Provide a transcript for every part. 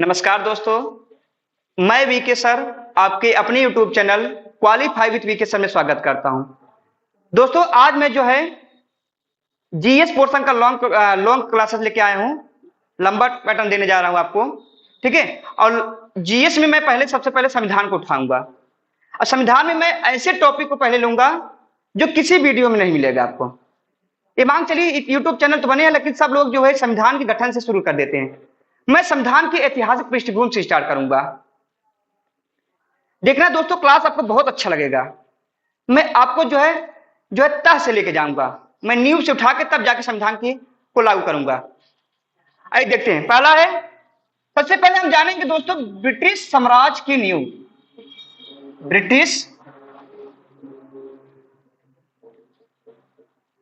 नमस्कार दोस्तों, मैं वीके सर आपके अपने YouTube channel qualify with VK sir में स्वागत करता हूं। दोस्तों आज मैं जो है जीएस पोर्शन का लॉन्ग क्लासेस लेके आया हूं। लंबा पैटर्न देने जा रहा हूं आपको, ठीक है। और जीएस में मैं सबसे पहले संविधान को उठाऊंगा और संविधान में मैं ऐसे टॉपिक को पहले लूंगा जो किसी वीडियो में नहीं मिलेगा आपको। ये मान चलिए यूट्यूब चैनल तो बने हैं, लेकिन सब लोग जो है संविधान के गठन से शुरू कर देते हैं। मैं संविधान की ऐतिहासिक पृष्ठभूमि से स्टार्ट करूंगा। देखना दोस्तों, क्लास आपको बहुत अच्छा लगेगा। मैं आपको जो है तह से लेके जाऊंगा। मैं नींव से उठा के तब जाके संविधान की को लागू करूंगा। आइए देखते हैं। पहला है, सबसे पहले हम जानेंगे दोस्तों ब्रिटिश साम्राज्य की नींव। ब्रिटिश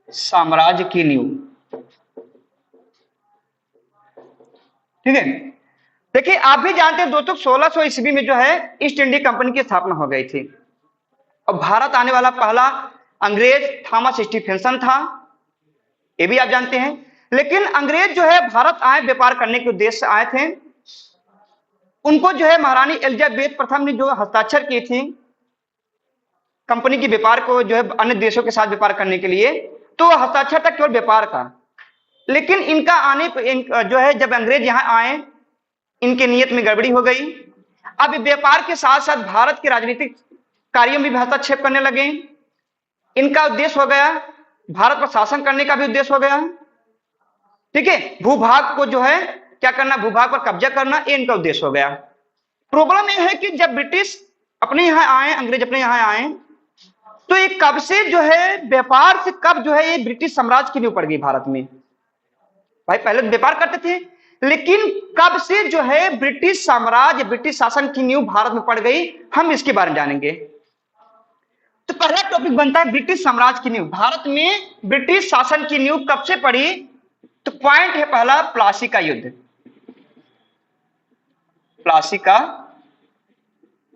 साम्राज्य की नींव, ठीक है। देखिए आप भी जानते हैं दोस्तों 1600 ईस्वी में जो है ईस्ट इंडिया कंपनी की स्थापना हो गई थी और भारत आने वाला पहला अंग्रेज थॉमस स्टीफेंसन था, ये भी आप जानते हैं। लेकिन अंग्रेज जो है भारत आए व्यापार करने के उद्देश्य से आए थे। उनको जो है महारानी एलिजाबेथ प्रथम ने जो हस्ताक्षर की थी कंपनी के व्यापार को जो है अन्य देशों के साथ व्यापार करने के लिए, तो हस्ताक्षर था केवल व्यापार का। लेकिन इनका आने जो है जब अंग्रेज यहां आए, इनके नियत में गड़बड़ी हो गई। अब व्यापार के साथ साथ भारत के राजनीतिक कार्यों में भी हस्तक्षेप करने लगे। इनका उद्देश्य हो गया भारत पर शासन करने का भी उद्देश्य हो गया, ठीक है। भूभाग को जो है क्या करना, भूभाग पर कब्जा करना, ये इनका उद्देश्य हो गया। प्रॉब्लम यह है कि जब ब्रिटिश अपने यहां आए, अंग्रेज अपने यहां आए, तो ये कब से जो है व्यापार से कब जो है ये ब्रिटिश साम्राज्य की नींव पड़ गई भारत में। भाई पहले तो व्यापार करते थे, लेकिन कब से जो है ब्रिटिश साम्राज्य ब्रिटिश शासन की नींव भारत में पड़ गई, हम इसके बारे में जानेंगे। तो पहला टॉपिक बनता है ब्रिटिश साम्राज्य की नींव। भारत में ब्रिटिश शासन की नींव कब से पड़ी, तो पॉइंट है पहला प्लासी का युद्ध। प्लासी का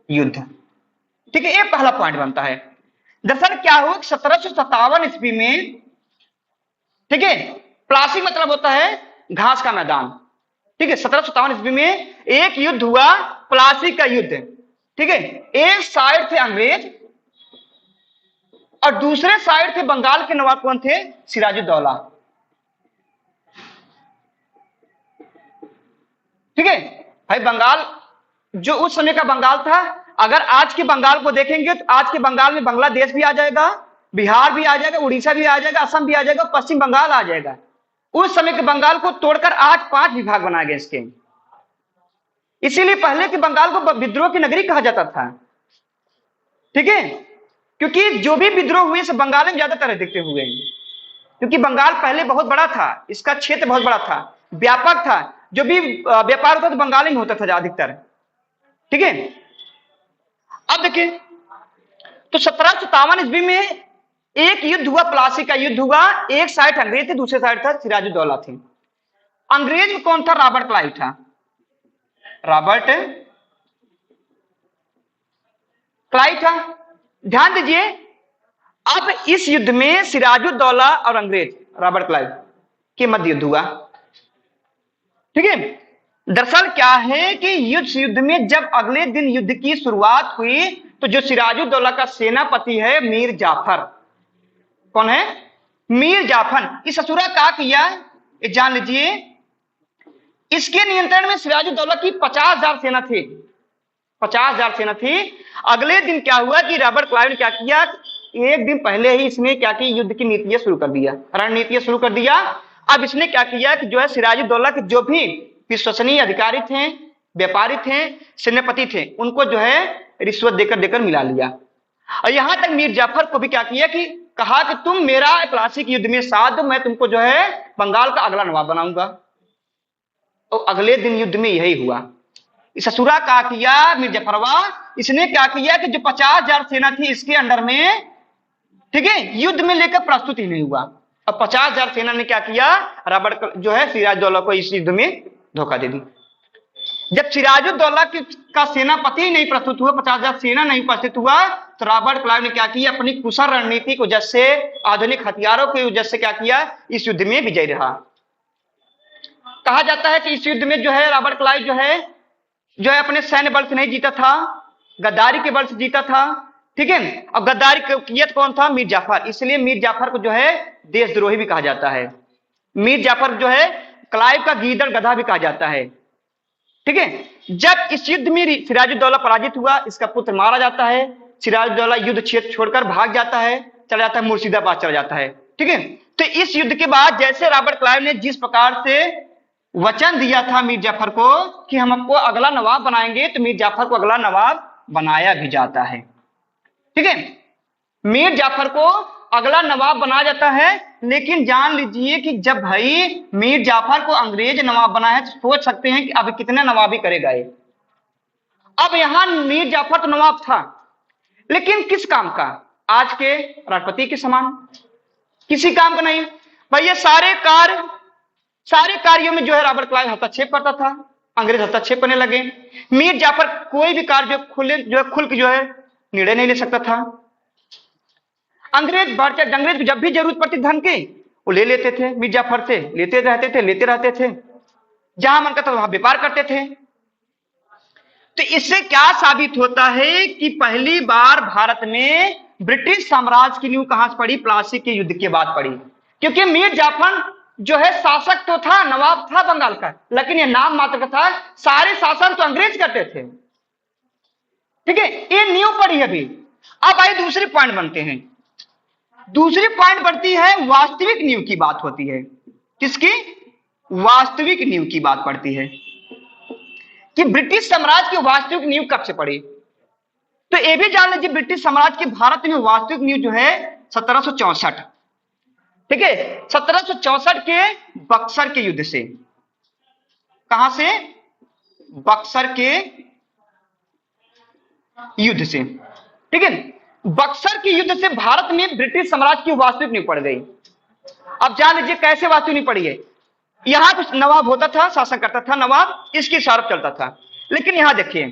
युद्ध, ठीक है, ये पहला पॉइंट बनता है। दरअसल क्या हुआ 1757 ईस्वी में, ठीक है, प्लासी मतलब होता है घास का मैदान, ठीक है। 1757 ईस्वी में एक युद्ध हुआ, प्लासी का युद्ध, ठीक है। एक साइड थे अंग्रेज और दूसरे साइड थे बंगाल के नवाब, कौन थे, सिराजुद्दौला, ठीक है। भाई बंगाल जो उस समय का बंगाल था, अगर आज के बंगाल को देखेंगे तो आज के बंगाल में बांग्लादेश भी आ जाएगा, बिहार भी आ जाएगा, उड़ीसा भी आ जाएगा, असम भी आ जाएगा, पश्चिम बंगाल आ जाएगा। उस समय के बंगाल को तोड़कर आज 5 विभाग बनाए गए इसके। इसीलिए पहले के बंगाल को विद्रोह की नगरी कहा जाता था, ठीक है, क्योंकि जो भी विद्रोह हुए सब बंगाल में ज्यादातर दिखते हुए हैं। क्योंकि बंगाल पहले बहुत बड़ा था, इसका क्षेत्र बहुत बड़ा था, व्यापक था। जो भी व्यापार होता था बंगाल में होता था अधिकतर, ठीक है। अब देखिए तो 1757 ईस्वी में एक युद्ध हुआ, प्लासी का युद्ध हुआ। एक साइड अंग्रेज थे, दूसरे साइड था सिराजुद्दौला थे। अंग्रेज में कौन था, रॉबर्ट क्लाइव था। रॉबर्ट क्लाइव था। ध्यान दीजिए, अब इस युद्ध में सिराजुद्दौला और अंग्रेज रॉबर्ट क्लाइव के मध्य युद्ध हुआ, ठीक है। दरअसल क्या है कि युद्ध में जब अगले दिन युद्ध की शुरुआत हुई, तो जो सिराजुद्दौला का सेनापति है मीर जाफर, कौन है, मीर जाफर, इस असुरा क्या किया ये जान लीजिए। इसके नियंत्रण में सिराजुद्दौला की 50,000 सेना थी, 50,000 सेना थी। अगले दिन क्या हुआ कि रॉबर्ट क्लाइव ने क्या किया, एक दिन पहले ही इसने क्या की, युद्ध की नीतियां शुरू कर दिया, रणनीतियां शुरू कर दिया। अब इसने क्या किया कि जो है सिराजुद्दौला के जो भी विश्वसनीय अधिकारी थे, व्यापारी थे, सेनापति थे, उनको जो है रिश्वत देकर मिला लिया। और यहां तक मीर जाफर को भी क्या किया कि कहा कि तुम मेरा क्लासिक युद्ध में साथ दो, मैं तुमको जो है बंगाल का अगला नवाब बनाऊंगा। तो अगले दिन युद्ध में यही हुआ। इस असुरा क्या किया मीर जाफरवा, इसने क्या किया कि जो 50,000 सेना थी इसके अंडर में, ठीक है, युद्ध में लेकर प्रस्तुत ही नहीं हुआ। अब 50,000 सेना ने क्या किया, रॉबर्ट जो है सिराजुद्दौला को इस युद्ध में धोखा दे दी। जब सिराजुद्दौला का सेनापति ही नहीं प्रस्तुत हुआ, 50,000 सेना नहीं उपस्थित हुआ, तो रॉबर्ट क्लाइव ने क्या किया, अपनी कुशल रणनीति की वजह से, आधुनिक हथियारों की वजह से क्या किया, इस युद्ध में विजयी रहा। कहा जाता है कि इस युद्ध में जो है रॉबर्ट क्लाइव जो है जो है अपने सैन्य बल से नहीं जीता था, गद्दारी के बल से जीता था। ठीक है, अब गद्दारी कियत कौन था? मीर जाफर। इसलिए मीर जाफर को जो है देशद्रोही भी कहा जाता है। मीर जाफर जो है क्लाइव का गीदड़ गधा भी कहा जाता है। ठीक है, जब इस युद्ध में सिराजुद्दौला पराजित हुआ, इसका पुत्र मारा जाता है, सिराजुद्दौला युद्ध क्षेत्र छोड़कर भाग जाता है, चला जाता है मुर्शिदाबाद चला जाता है। ठीक है, तो इस युद्ध के बाद जैसे रॉबर्ट क्लाइव ने जिस प्रकार से वचन दिया था मीर जाफर को कि हम आपको अगला नवाब बनाएंगे, तो मीर जाफर को अगला नवाब बनाया भी जाता है। ठीक है, मीर जाफर को अगला नवाब बनाया जाता है। लेकिन जान लीजिए कि जब भाई मीर जाफर को अंग्रेज नवाब बना है, तो सोच सकते हैं कि अब कितने नवाबी करेगा ये। अब यहां मीर जाफर तो नवाब था, लेकिन किस काम का? आज के राष्ट्रपति के समान किसी काम का नहीं भाई। ये सारे कार्यों में जो है रॉबर्ट क्लाइव हस्तक्षेप करता था, अंग्रेज हस्तक्षेप करने लगे। मीर जाफर कोई भी कार्य खुल के जो है निर्णय नहीं ले सकता था। अंग्रेज को जब भी जरूरत पड़ती धन की, वो ले लेते थे, मीर जाफर से लेते रहते थे, जहां मन करता वहां व्यापार करते थे। तो इससे क्या साबित होता है कि पहली बार भारत में ब्रिटिश साम्राज्य की नींव कहां से पड़ी? प्लासी के युद्ध के बाद पड़ी। क्योंकि मीर जाफर जो है शासक तो था, नवाब था बंगाल का, लेकिन ये नाम मात्र का था, सारे शासन तो अंग्रेज करते थे। ठीक है, ये नींव पड़ी अभी। अब आइए दूसरी पॉइंट बनते हैं। दूसरी पॉइंट बढ़ती है, वास्तविक नींव की बात होती है। किसकी? वास्तविक नींव की बात पड़ती है कि ब्रिटिश साम्राज्य की वास्तविक नींव कब से पड़ी। तो ये भी जान लीजिए, ब्रिटिश साम्राज्य की भारत में वास्तविक नींव जो है 1764। ठीक है, 1764 के बक्सर के युद्ध से। कहां से? बक्सर के युद्ध से। ठीक है, बक्सर के युद्ध से भारत में ब्रिटिश साम्राज्य की वास्तविक नींव पड़ गई। अब जान लीजिए कैसे वास्तविक नींव पड़ी है। यहां कुछ नवाब होता था, शासन करता था नवाब, इसकी इशारा चलता था। लेकिन यहां देखिए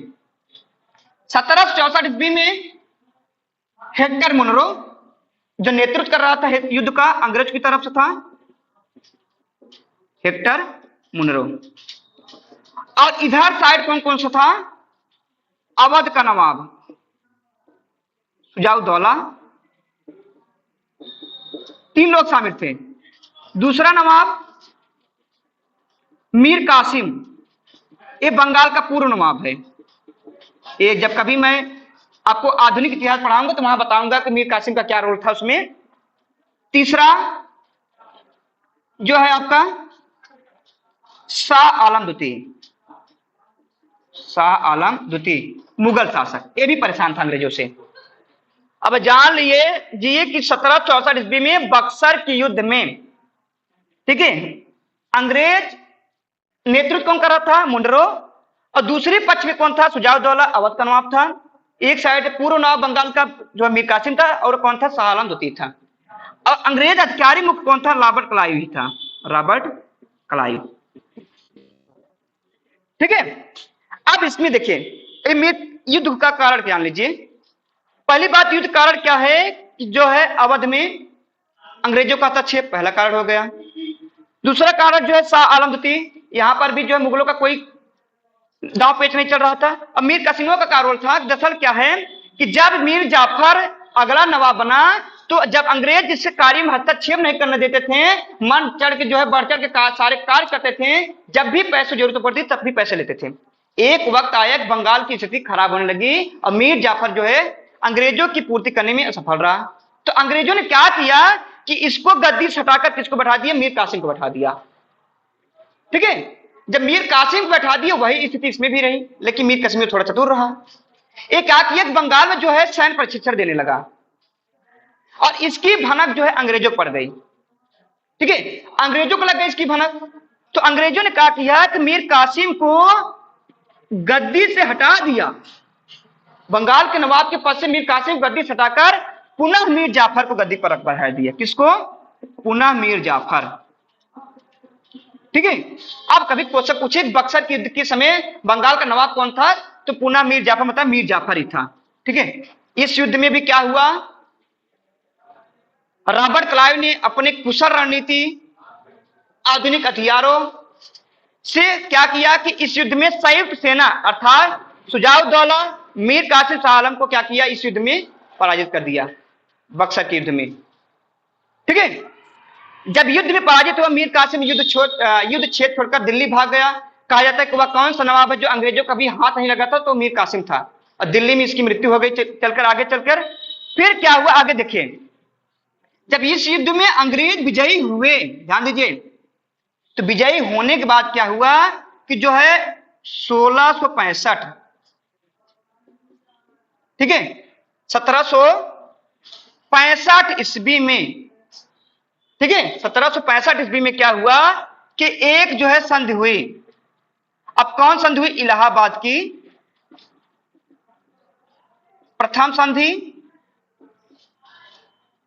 1764 ईस्वी में हेक्टर मुनरो जो नेतृत्व कर रहा था युद्ध का, अंग्रेज की तरफ से था हेक्टर मुनरो। और इधर साइड कौन कौन सा था? अवध का नवाब सुजाउद्दौला। 3 लोग शामिल थे। दूसरा नवाब मीर कासिम, ये बंगाल का पूर्व नवाब है। ये जब कभी मैं आपको आधुनिक इतिहास पढ़ाऊंगा तो वहां बताऊंगा कि मीर कासिम का क्या रोल था उसमें। तीसरा जो है आपका शाह आलम द्वितीय, मुगल शासक, ये भी परेशान था अंग्रेजों से। अब जान लीजिए कि 1764 ईस्वी में बक्सर के युद्ध में, ठीक है, अंग्रेज नेतृत्व कौन कर रहा था? मुनरो। और दूसरे पक्ष में कौन था? सुजाउद्दौला, अवध का नवाब था। एक साइड पूर्व नवाब बंगाल का जो मीर कासिम था, और कौन था? शाह आलम द्वितीय था। और अंग्रेज अधिकारी मुख्य कौन था? रॉबर्ट क्लाइव ही था, रॉबर्ट क्लाइव। ठीक है, अब इसमें देखिए युद्ध का कारण जान लीजिए। पहली बात, युद्ध कारण क्या है कि जो है अवध में अंग्रेजों का हस्तक्षेप, पहला कारण हो गया। दूसरा कारण जो है शाह आलम द्वितीय, यहां पर भी जो है मुगलों का कोई दांव पेच नहीं चल रहा था। अब मीर कासिमों का क्या रोल था? दरअसल क्या है कि जब मीर जाफर अगला नवाब बना, तो जब अंग्रेज जिससे कार्य में हस्तक्षेप नहीं करने देते थे, मन चढ़ के जो है बढ़ चढ़ के सारे कार्य करते थे, जब भी पैसे जरूरत पड़ती तब भी पैसे लेते थे। एक वक्त आया बंगाल की स्थिति खराब होने लगी और मीर जाफर जो है अंग्रेजों की पूर्ति करने में असफल रहा। तो अंग्रेजों ने क्या किया कि इसको गद्दी से हटाकर किसको बैठा दिया? मीर कासिम को बैठा दिया। ठीक है, जब मीर कासिम को बैठा दिया, वही स्थिति इसमें भी रही, लेकिन मीर कासिम थोड़ा चतुर रहा। एक क्या किया, बंगाल में जो है सैन्य प्रशिक्षण देने लगा, और इसकी भनक जो है अंग्रेजों को पड़ गई। ठीक है, अंग्रेजों को लग गई इसकी भनक। तो अंग्रेजों ने क्या किया कि मीर कासिम को गद्दी से हटा दिया। बंगाल के नवाब के पद से मीर कासिम गद्दी से हटाकर पुनः मीर जाफर को गद्दी पर बैठा दिया। किसको? पुनः मीर जाफर। ठीक है, अब कभी क्वेश्चन पूछे बक्सर के युद्ध के समय बंगाल का नवाब कौन था, तो पुनः मीर जाफर, मतलब मीर जाफर ही था। ठीक है, इस युद्ध में भी क्या हुआ? रॉबर्ट क्लाइव ने अपने कुशल रणनीति, आधुनिक हथियारों, से क्या किया कि इस युद्ध में संयुक्त सेना अर्थात शुजाउद्दौला मीर कासिम शाह आलम को क्या किया, इस युद्ध में पराजित कर दिया, बक्सर के युद्ध में। ठीक है, जब युद्ध में पराजित हुआ मीर कासिम युद्ध क्षेत्र छोड़कर दिल्ली भाग गया। कहा जाता है कि वह कौन सा नवाब है जो अंग्रेजों का भी हाथ नहीं लगा था, तो मीर कासिम था, और दिल्ली में इसकी मृत्यु हो गई चलकर आगे चलकर। फिर क्या हुआ आगे देखिए, जब इस युद्ध में अंग्रेज विजयी हुए, ध्यान दीजिए, तो विजयी होने के बाद क्या हुआ कि जो है 1665, ठीक है, 1765 ईस्वी में, ठीक है, 1765 ईस्वी में क्या हुआ कि एक जो है संधि हुई। अब कौन संधि हुई? इलाहाबाद की प्रथम संधि।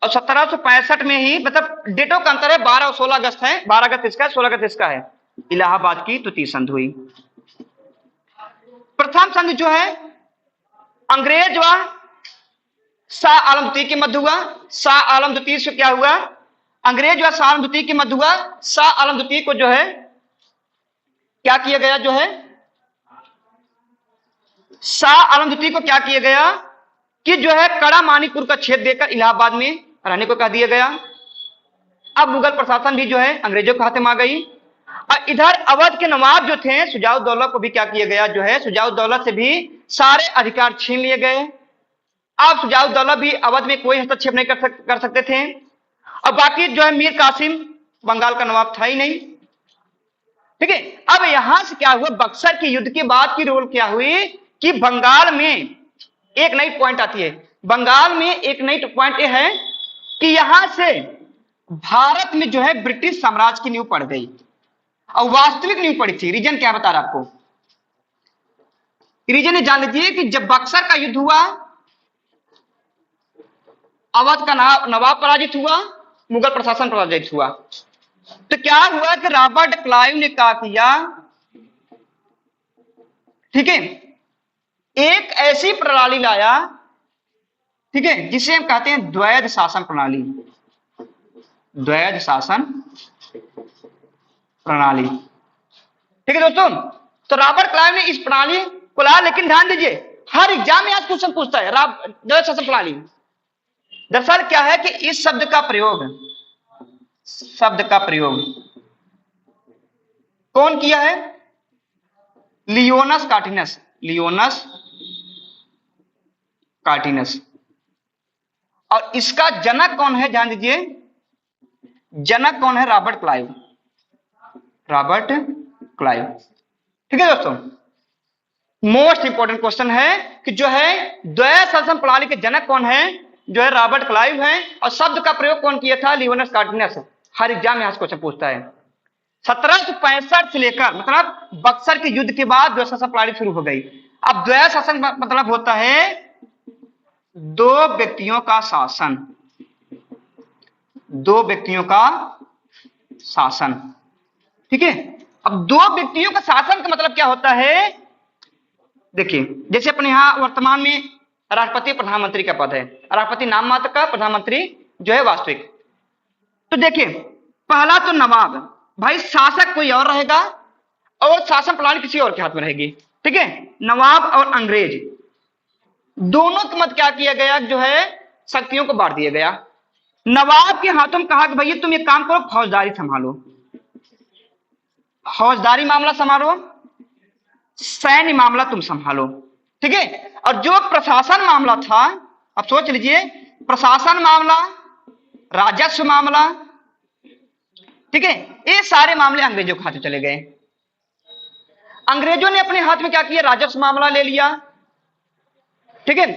और 1765 में ही, मतलब डेटों का अंतर है, 12 और 16 अगस्त है, 12 अगस्त इसका है, 16 अगस्त इसका है। इलाहाबाद की द्वितीय संधि हुई। प्रथम संधि जो है अंग्रेज व शाह आलम द्वितीय के मध्य हुआ। शाह आलम द्वितीय से क्या हुआ, अंग्रेज व शाह आलम द्वितीय के मध्य हुआ। शाह आलम द्वितीय को जो है क्या किया गया, जो है शाह आलम द्वितीय को क्या किया गया कि जो है कड़ा मानीपुर का क्षेत्र देकर इलाहाबाद में रहने को कह दिया गया। अब मुगल प्रशासन भी जो है अंग्रेजों के हाथ में आ गई। और इधर अवध के नवाब जो थे शुजाउद्दौला को भी क्या किया गया, जो है शुजाउद्दौला से भी सारे अधिकार छीन लिए गए। अब शुजाउद्दौला भी अवध में कोई हस्तक्षेप नहीं कर सकते थे। और बाकी जो है मीर कासिम बंगाल का नवाब था ही नहीं। ठीक है, अब यहां से क्या हुआ, बक्सर के युद्ध के बाद की रोल क्या हुई कि बंगाल में एक नई पॉइंट आती है। बंगाल में एक नई पॉइंट यह है कि यहां से भारत में जो है ब्रिटिश साम्राज्य की नींव पड़ गई। और वास्तविक नींव पड़ी थी। रीजन क्या बता रहा आपको, रीजन ये जान लीजिए कि जब बक्सर का युद्ध हुआ, अवध का नवाब पराजित हुआ, मुगल प्रशासन पराजित हुआ, तो क्या हुआ कि रॉबर्ट क्लाइव ने क्या किया, ठीक है, एक ऐसी प्रणाली लाया, ठीक है, जिसे हम कहते हैं द्वैध शासन प्रणाली। द्वैध शासन प्रणाली, ठीक है दोस्तों। तो रॉबर्ट क्लाइव ने इस प्रणाली को लाया। लेकिन ध्यान दीजिए, हर एग्जाम में आज क्वेश्चन पूछता है द्वैध शासन प्रणाली। दरअसल क्या है कि इस शब्द का प्रयोग कौन किया है? लियोनस कार्टिनस। और इसका जनक कौन है? ध्यान दीजिए, जनक कौन है? Robert Clive. ठीक है दोस्तों, मोस्ट इंपॉर्टेंट क्वेश्चन है कि जो है द्वैध शासन प्रणाली के जनक कौन है? जो है रॉबर्ट क्लाइव है। और शब्द का प्रयोग कौन किया था? लियोनस कार्टिनस। हर एग्जाम यहां से क्वेश्चन पूछता है। 1765 से लेकर, मतलब बक्सर के युद्ध के बाद द्वैध शासन प्रणाली शुरू हो गई। अब द्वैध शासन मतलब होता है दो व्यक्तियों का शासन। दो व्यक्तियों का शासन, ठीक है। अब दो व्यक्तियों का शासन का मतलब क्या होता है? देखिए, जैसे अपने यहां वर्तमान में राष्ट्रपति प्रधानमंत्री का पद है। राष्ट्रपति नाम मात्र का, प्रधानमंत्री जो है वास्तविक। तो देखिए, पहला तो नवाब, भाई शासक कोई और रहेगा और शासन प्रणाली किसी और के हाथ में रहेगी, ठीक है। नवाब और अंग्रेज दोनों के मत क्या किया गया, जो है शक्तियों को बांट दिया गया। नवाब के हाथों में कहा कि भैया तुम एक काम करो, फौजदारी संभालो, फौजदारी मामला संभालो, सैन्य मामला तुम संभालो, ठीक है। और जो प्रशासन मामला था, अब सोच लीजिए, प्रशासन मामला, राजस्व मामला, ठीक है, ये सारे मामले अंग्रेजों के हाथ में चले गए। अंग्रेजों ने अपने हाथ में क्या किया? राजस्व मामला ले लिया, ठीक है।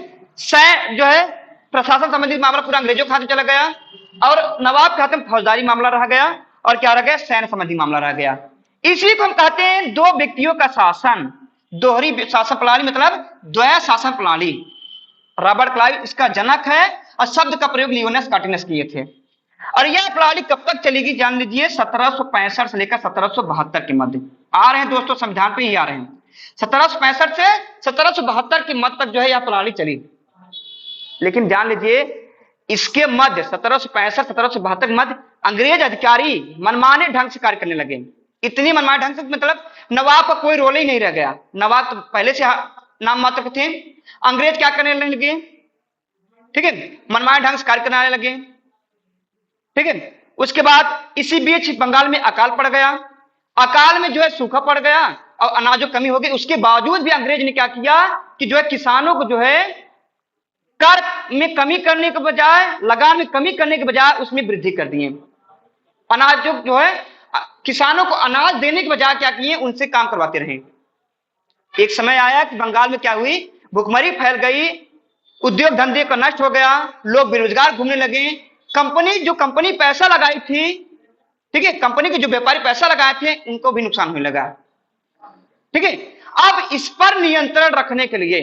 जो है प्रशासन संबंधित मामला पूरा अंग्रेजों के हाथ में चला गया। और नवाब के हाथ में फौजदारी मामला रह गया, और क्या रह गया? सैन्य संबंधी मामला रह गया। इसी को हम कहते हैं दो व्यक्तियों का शासन, दोहरी शासन प्रणाली, मतलब द्वैध शासन प्रणाली। रॉबर्ट क्लाइव इसका जनक है और शब्द का प्रयोग लियोनस कार्टिनस किए थे। और यह प्रणाली कब तक चलेगी? जान लीजिए, 1765 से लेकर 1772 के मध्य। आ रहे हैं दोस्तों, संविधान पे ही आ रहे हैं। 1765 से 1772 के मध्य तक जो है यह प्रणाली चली। लेकिन जान लीजिए, इसके मध्य 1765 1772 के मध्य अंग्रेज अधिकारी मनमाने ढंग से कार्य करने लगे। इतनी मनमाने ढंग से, मतलब नवाब का कोई रोल ही नहीं रह गया। नवाब तो पहले से नाम मात्र थे। अंग्रेज क्या करने लगे, ठीक है, मनमाने ढंग से कार्य करने लगे, ठीक है। उसके बाद इसी बीच बंगाल में अकाल पड़ गया, अकाल में जो है सूखा पड़ गया और अनाजों कमी हो गई। उसके बावजूद भी अंग्रेज ने क्या किया कि जो है किसानों को जो है कर में कमी करने के बजाय, लगान में कमी करने के बजाय उसमें वृद्धि कर दिए। अनाज जो है किसानों को अनाज देने के बजाय क्या किए, उनसे काम करवाते रहे। एक समय आया कि बंगाल में क्या हुई, भुखमरी फैल गई, उद्योग धंधे का नष्ट हो गया, लोग बेरोजगार घूमने लगे। कंपनी पैसा लगाई थी, ठीक है, कंपनी के जो व्यापारी पैसा लगाए थे उनको भी नुकसान होने लगा, ठीक है। अब इस पर नियंत्रण रखने के लिए,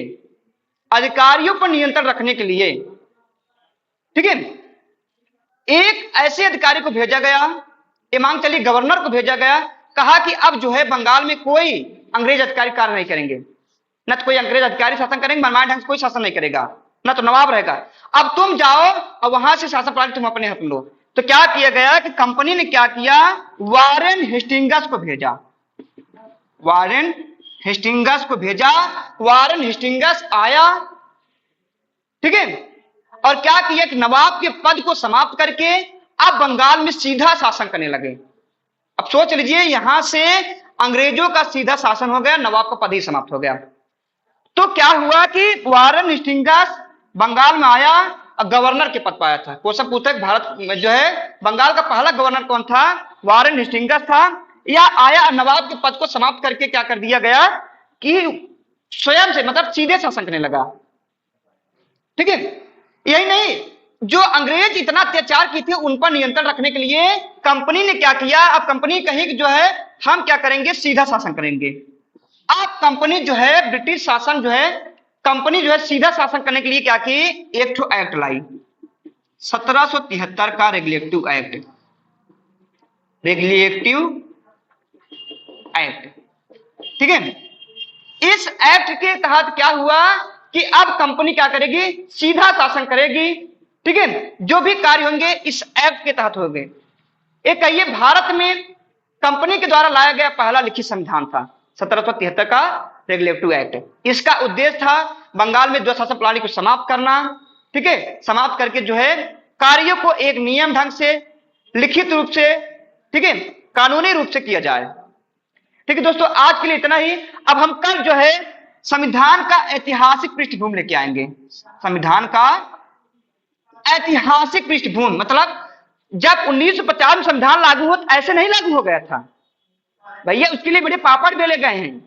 अधिकारियों पर नियंत्रण रखने के लिए, ठीक है, एक ऐसे अधिकारी को भेजा गया, ये मांग चली गवर्नर को भेजा गया। कहा कि अब जो है बंगाल में कोई अंग्रेज अधिकारी कार्य नहीं करेंगे, न तो कोई अंग्रेज अधिकारी शासन करेंगे, मनमाने ढंग से कोई शासन नहीं करेगा, न तो नवाब रहेगा। अब तुम जाओ और वहां से शासन प्रणाली तुम अपने हाथ में लो। तो क्या किया गया कि कंपनी ने क्या किया, वारेन हेस्टिंग्स को भेजा, वारेन हेस्टिंग्स को भेजा। वारेन हेस्टिंग्स आया, ठीक है, और क्या किया कि नवाब के पद को समाप्त करके अब बंगाल में सीधा शासन करने लगे। अब सोच लीजिए, यहां से अंग्रेजों का सीधा शासन हो गया, नवाब का पद ही समाप्त हो गया। तो क्या हुआ कि वारेन हेस्टिंग्स बंगाल में आया और गवर्नर के पद पाया था। क्वेश्चन पूछा भारत में जो है बंगाल का पहला गवर्नर कौन था, वारेन हेस्टिंग्स था, या आया नवाब के पद को समाप्त करके क्या कर दिया गया कि स्वयं से, मतलब सीधे शासन करने लगा, ठीक है। यही नहीं, जो अंग्रेज इतना अत्याचार की थी उन पर नियंत्रण रखने के लिए कंपनी ने क्या किया, अब कंपनी कही कि जो है हम क्या करेंगे, सीधा शासन करेंगे। अब कंपनी जो है, ब्रिटिश शासन जो है, कंपनी जो है सीधा शासन करने के लिए क्या की, एक ठो एक्ट लाई, 1773 का रेगुलेटिव एक्ट, रेगुलेटिव एक्ट, ठीक है। इस एक्ट के तहत क्या हुआ कि अब कंपनी क्या करेगी, सीधा शासन करेगी, ठीक है। जो भी कार्य होंगे इस एक्ट के तहत होंगे। एक कहिए भारत में कंपनी के द्वारा लाया गया पहला लिखित संविधान था 1773 का रेगुलेटिव एक्ट। इसका उद्देश्य था बंगाल में द्वैध शासन प्रणाली को समाप्त करना, ठीक है, समाप्त करके जो है कार्यों को एक नियम ढंग से, लिखित रूप से, ठीक है, कानूनी रूप से किया जाए। ठीक है दोस्तों, आज के लिए इतना ही। अब हम कल जो है संविधान का ऐतिहासिक पृष्ठभूमि लेके आएंगे। संविधान का ऐतिहासिक पृष्ठभूमि मतलब जब 1950 में संविधान लागू हुआ तो ऐसे नहीं लागू हो गया था भैया, उसके लिए बड़े पापड़ बेले गए हैं,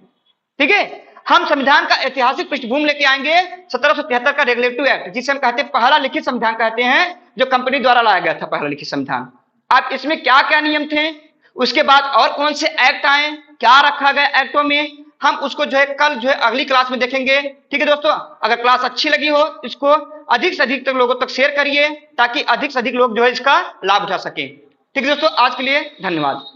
ठीक है। हम संविधान का ऐतिहासिक पृष्ठभूमि लेके आएंगे, 1773 का रेगुलेटिव एक्ट, जिसे हम कहते हैं पहला लिखित संविधान कहते हैं, जो कंपनी द्वारा लाया गया था पहला लिखित संविधान। अब इसमें क्या क्या नियम थे, उसके बाद और कौन से एक्ट आए, क्या रखा गया एक्टों में, हम उसको जो है कल जो है अगली क्लास में देखेंगे। ठीक है दोस्तों, अगर क्लास अच्छी लगी हो इसको अधिक से अधिक तक लोगों तक शेयर करिए, ताकि अधिक से अधिक लोग जो है इसका लाभ उठा सकें। ठीक है दोस्तों, आज के लिए धन्यवाद।